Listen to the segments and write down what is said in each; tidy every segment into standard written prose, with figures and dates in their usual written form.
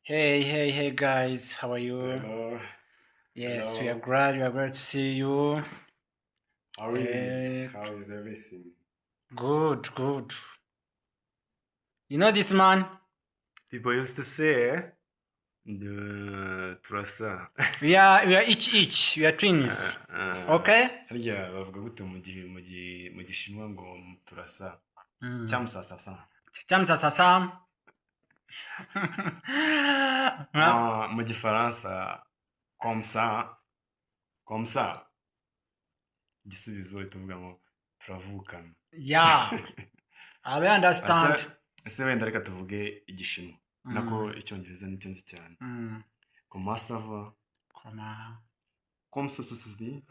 Hey guys, how are you? Hello, Yes, we are hello. glad to see you. How is it? Eh, How is everything? good. You know this man? People used to say, turasa. We are each. We are twins. Okay? Harya bavuga gute mu gishinwa ngo turasa cyamusasasa. Sam. Mu gifaransa comme ça igisubizo tuvuga ngo turavukana. Yeah, I understand. Ese wenda reka tuvuge igishinwa nako icyongereza nicyo nzi cyane. Comment ça va? Comme ça se dit?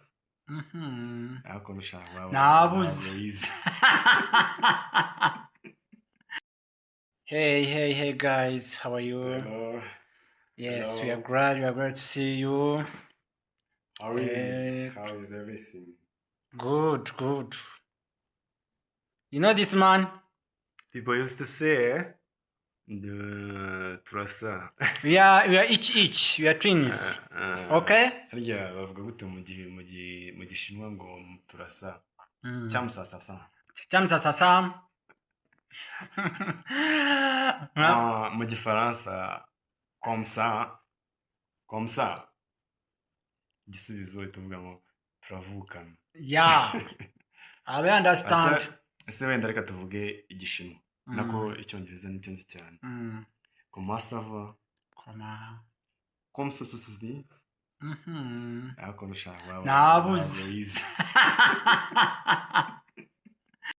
Ariko nushaka Nabuze. wize. Hey guys, how are you? Hello, Yes, hello. we are glad to see you. How is it? How is everything? Good. You know this man? People used to say, turasa. We are each. We are twins. Okay? Harya bavuga gute mu gishinwa ngo turasa cyamusasasa. Sam. Mu gifaransa comme ça igisubizo tuvuga ngo turavukana. Yeah, I understand. Ese wenda reka tuvuge igishinwa nako icyongereza nicyo nzi cyane. Comment ça va? Comme ça se dit? Ariko nushaka Nabuze. wize.